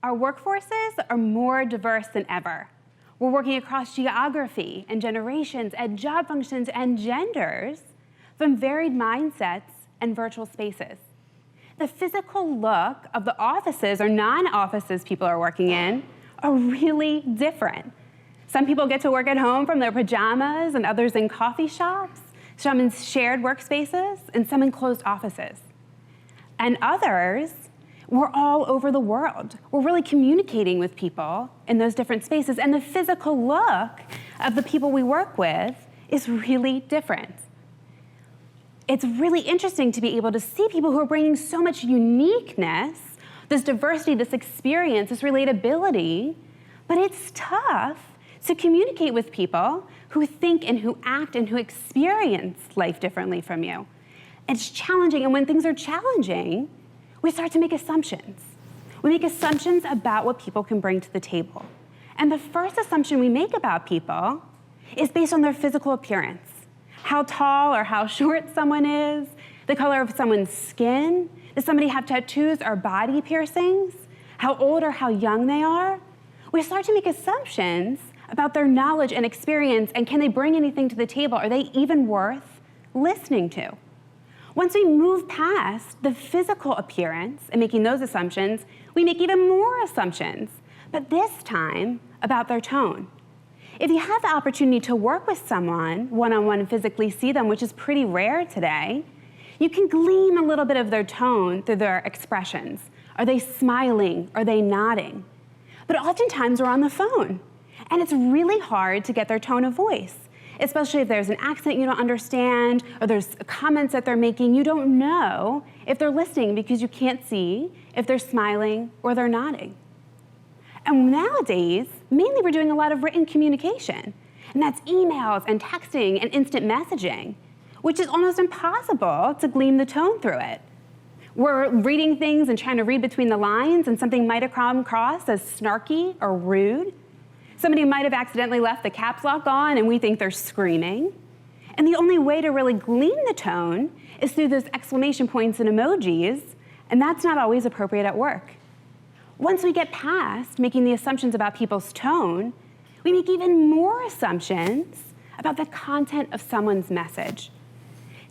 Our workforces are more diverse than ever. We're working across geography and generations and job functions and genders from varied mindsets and virtual spaces. The physical look of the offices or non-offices people are working in are really different. Some people get to work at home from their pajamas and others in coffee shops, some in shared workspaces, and some in closed offices. And others, we're all over the world. We're really communicating with people in those different spaces, and the physical look of the people we work with is really different. It's really interesting to be able to see people who are bringing so much uniqueness, this diversity, this experience, this relatability, but it's tough to communicate with people who think and who act and who experience life differently from you. It's challenging, and when things are challenging, we start to make assumptions. We make assumptions about what people can bring to the table. And the first assumption we make about people is based on their physical appearance. How tall or how short someone is, the color of someone's skin, does somebody have tattoos or body piercings, how old or how young they are. We start to make assumptions about their knowledge and experience, and can they bring anything to the table? Are they even worth listening to? Once we move past the physical appearance and making those assumptions, we make even more assumptions, but this time about their tone. If you have the opportunity to work with someone one-on-one and physically see them, which is pretty rare today, you can glean a little bit of their tone through their expressions. Are they smiling? Are they nodding? But oftentimes we're on the phone, and it's really hard to get their tone of voice, especially if there's an accent you don't understand, or there's comments that they're making. You don't know if they're listening because you can't see if they're smiling or they're nodding. And nowadays, mainly we're doing a lot of written communication, and that's emails and texting and instant messaging, which is almost impossible to glean the tone through it. We're reading things and trying to read between the lines, and something might have come across as snarky or rude. Somebody might have accidentally left the caps lock on and we think they're screaming. And the only way to really glean the tone is through those exclamation points and emojis, and that's not always appropriate at work. Once we get past making the assumptions about people's tone, we make even more assumptions about the content of someone's message.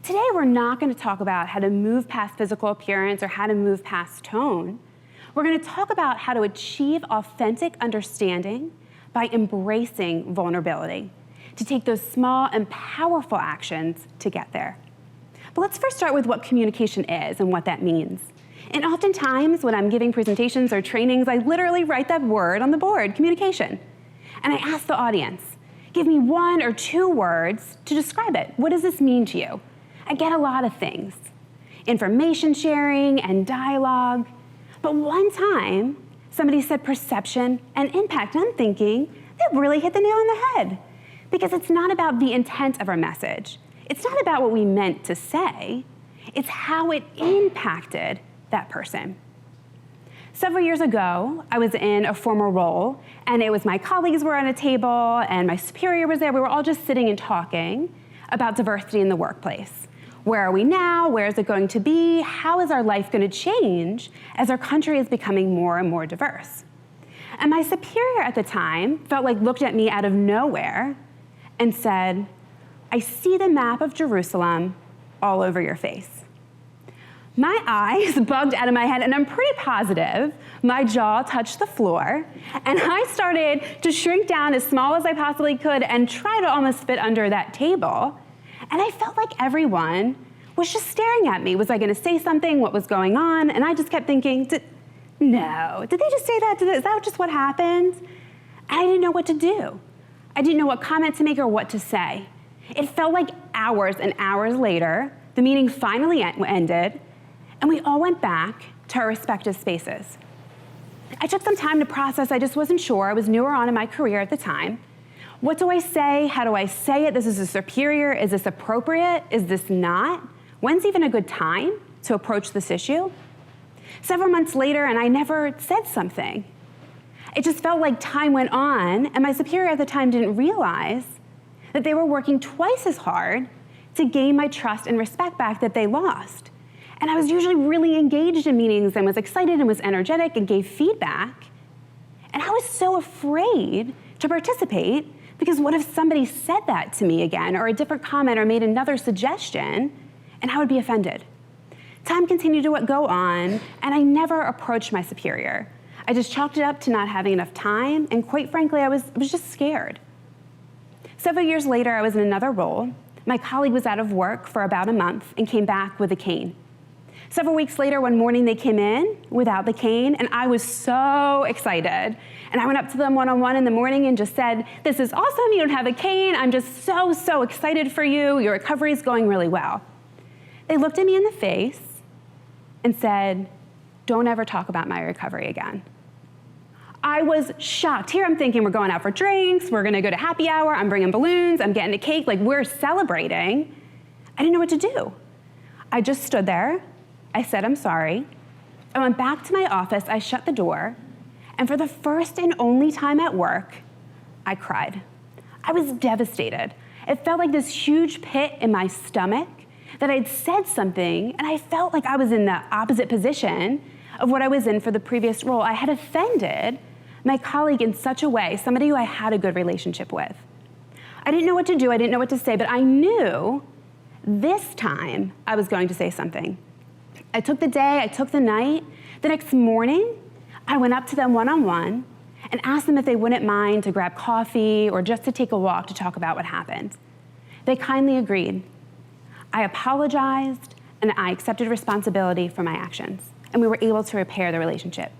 Today, we're not going to talk about how to move past physical appearance or how to move past tone. We're going to talk about how to achieve authentic understanding by embracing vulnerability, to take those small and powerful actions to get there. But let's first start with what communication is and what that means. And oftentimes, when I'm giving presentations or trainings, I literally write that word on the board, communication. And I ask the audience, give me 1 or 2 words to describe it. What does this mean to you? I get a lot of things, information sharing and dialogue. But one time, somebody said perception and impact. And I'm thinking, they really hit the nail on the head. Because it's not about the intent of our message. It's not about what we meant to say. It's how it impacted that person. Several years ago, I was in a formal role, and it was my colleagues were on a table, and my superior was there. We were all just sitting and talking about diversity in the workplace. Where are we now? Where is it going to be? How is our life going to change as our country is becoming more and more diverse? And my superior at the time felt like looked at me out of nowhere and said, I see the map of Jerusalem all over your face. My eyes bugged out of my head, and I'm pretty positive my jaw touched the floor, and I started to shrink down as small as I possibly could and try to almost fit under that table. And I felt like everyone was just staring at me. Was I going to say something? What was going on? And I just kept thinking, no, did they just say that? Is that just what happened? And I didn't know what to do. I didn't know what comment to make or what to say. It felt like hours and hours later, the meeting finally ended, and we all went back to our respective spaces. I took some time to process. I just wasn't sure. I was newer on in my career at the time. What do I say? How do I say it? This is a superior. Is this appropriate? Is this not? When's even a good time to approach this issue? Several months later, and I never said something. It just felt like time went on, and my superior at the time didn't realize that they were working twice as hard to gain my trust and respect back that they lost. And I was usually really engaged in meetings and was excited and was energetic and gave feedback. And I was so afraid to participate because what if somebody said that to me again, or a different comment, or made another suggestion, and I would be offended. Time continued to go on, and I never approached my superior. I just chalked it up to not having enough time, and quite frankly, I was just scared. Several years later, I was in another role. My colleague was out of work for about a month and came back with a cane. Several weeks later, one morning they came in without the cane, and I was so excited. And I went up to them one-on-one in the morning and just said, "This is awesome, you don't have a cane. I'm just so excited for you. Your recovery is going really well." They looked at me in the face and said, "Don't ever talk about my recovery again." I was shocked. Here I'm thinking we're going out for drinks, we're gonna go to happy hour, I'm bringing balloons, I'm getting a cake, like we're celebrating. I didn't know what to do. I just stood there, I said, "I'm sorry." I went back to my office, I shut the door, and for the first and only time at work, I cried. I was devastated. It felt like this huge pit in my stomach that I'd said something, and I felt like I was in the opposite position of what I was in for the previous role. I had offended my colleague in such a way, somebody who I had a good relationship with. I didn't know what to do, I didn't know what to say, but I knew this time I was going to say something. I took the day, I took the night. The next morning, I went up to them one-on-one and asked them if they wouldn't mind to grab coffee or just to take a walk to talk about what happened. They kindly agreed. I apologized and I accepted responsibility for my actions, and we were able to repair the relationship.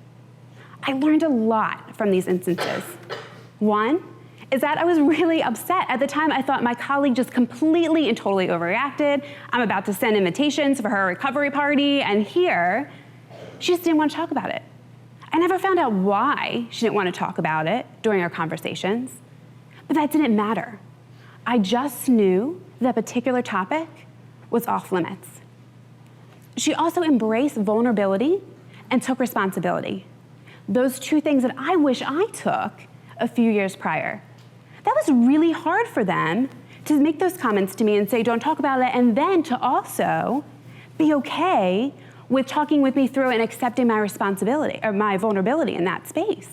I learned a lot from these instances. One is that I was really upset. At the time, I thought my colleague just completely and totally overreacted. I'm about to send invitations for her recovery party, and here, she just didn't want to talk about it. I never found out why she didn't want to talk about it during our conversations, but that didn't matter. I just knew that particular topic was off limits. She also embraced vulnerability and took responsibility. Those two things that I wish I took a few years prior. That was really hard for them to make those comments to me and say, "Don't talk about it," and then to also be okay with talking with me through and accepting my responsibility or my vulnerability in that space.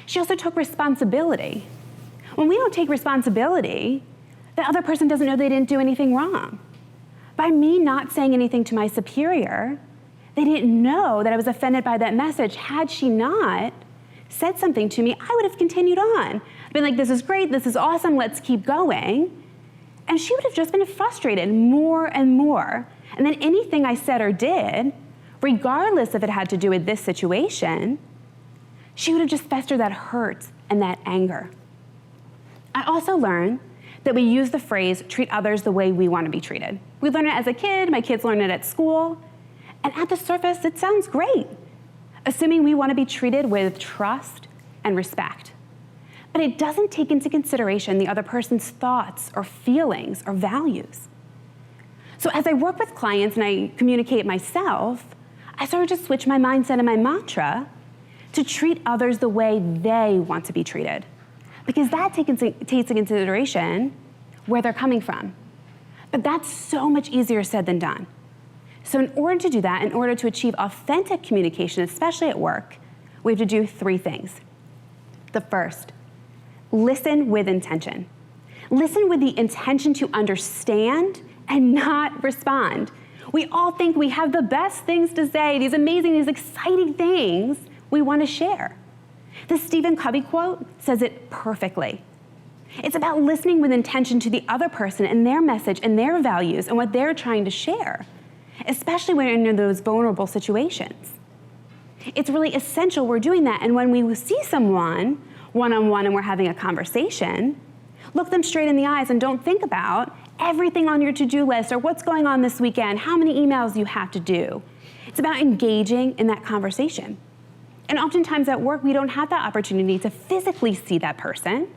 She also took responsibility. When we don't take responsibility, the other person doesn't know they didn't do anything wrong. By me not saying anything to my superior, they didn't know that I was offended by that message. Had she not said something to me, I would have continued on. Been like, "This is great, this is awesome, let's keep going." And she would have just been frustrated more and more. And then anything I said or did, regardless if it had to do with this situation, she would have just festered that hurt and that anger. I also learned that we use the phrase, "treat others the way we want to be treated." We learned it as a kid, my kids learned it at school, and at the surface, it sounds great, assuming we want to be treated with trust and respect. But it doesn't take into consideration the other person's thoughts or feelings or values. So as I work with clients and I communicate myself, I sort of just switch my mindset and my mantra to treat others the way they want to be treated, because that takes into consideration where they're coming from. But that's so much easier said than done. So in order to do that, in order to achieve authentic communication, especially at work, we have to do three things. The first, listen with intention. Listen with the intention to understand and not respond. We all think we have the best things to say, these amazing, these exciting things we want to share. The Stephen Covey quote says it perfectly. It's about listening with intention to the other person and their message and their values and what they're trying to share, especially when you're in those vulnerable situations. It's really essential we're doing that, and when we see someone one-on-one and we're having a conversation, look them straight in the eyes and don't think about everything on your to-do list or what's going on this weekend, how many emails you have to do. It's about engaging in that conversation. And oftentimes at work, we don't have that opportunity to physically see that person.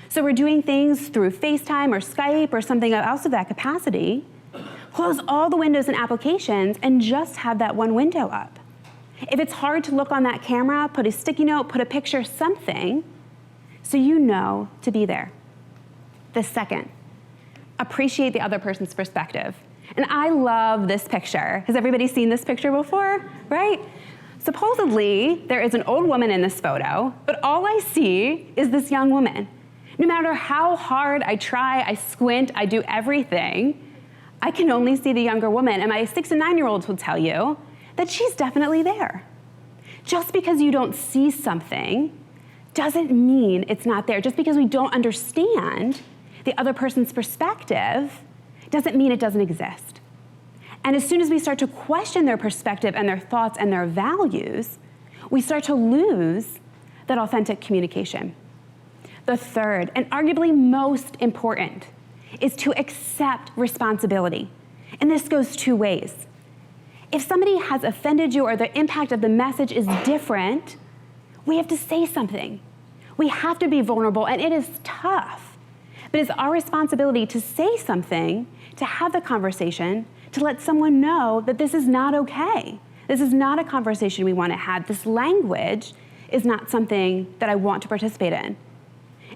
So we're doing things through FaceTime or Skype or something else of that capacity. Close all the windows and applications and just have that one window up. If it's hard to look on that camera, put a sticky note, put a picture, something, so you know to be there. The second, appreciate the other person's perspective. And I love this picture. Has everybody seen this picture before, right? Supposedly, there is an old woman in this photo, but all I see is this young woman. No matter how hard I try, I squint, I do everything, I can only see the younger woman, and my 6 and 9-year-olds will tell you that she's definitely there. Just because you don't see something doesn't mean it's not there. Just because we don't understand the other person's perspective doesn't mean it doesn't exist. And as soon as we start to question their perspective and their thoughts and their values, we start to lose that authentic communication. The third, and arguably most important, is to accept responsibility. And this goes 2 ways. If somebody has offended you or the impact of the message is different, we have to say something. We have to be vulnerable, and it is tough. But it's our responsibility to say something, to have the conversation, to let someone know that this is not okay. This is not a conversation we want to have. This language is not something that I want to participate in.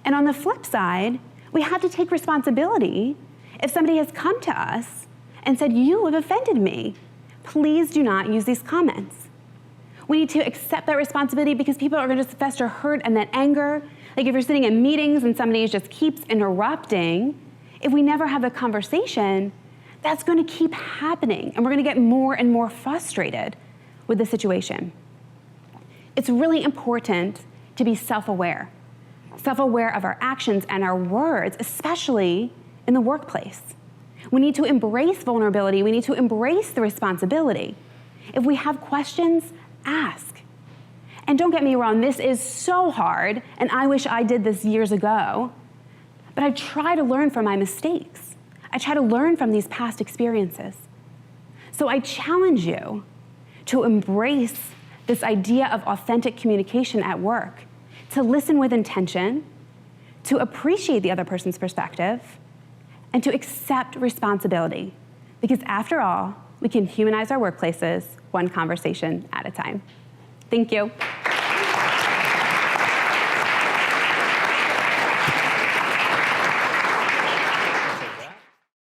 And on the flip side, we have to take responsibility if somebody has come to us and said, "You have offended me. Please do not use these comments." We need to accept that responsibility because people are going to fester hurt and then anger. Like if you're sitting in meetings and somebody just keeps interrupting, if we never have a conversation, that's going to keep happening, and we're going to get more and more frustrated with the situation. It's really important to be self-aware of our actions and our words, especially in the workplace. We need to embrace vulnerability. We need to embrace the responsibility. If we have questions, ask. And don't get me wrong, this is so hard, and I wish I did this years ago, but I try to learn from my mistakes. I try to learn from these past experiences. So I challenge you to embrace this idea of authentic communication at work, to listen with intention, to appreciate the other person's perspective, and to accept responsibility. Because after all, we can humanize our workplaces one conversation at a time. Thank you.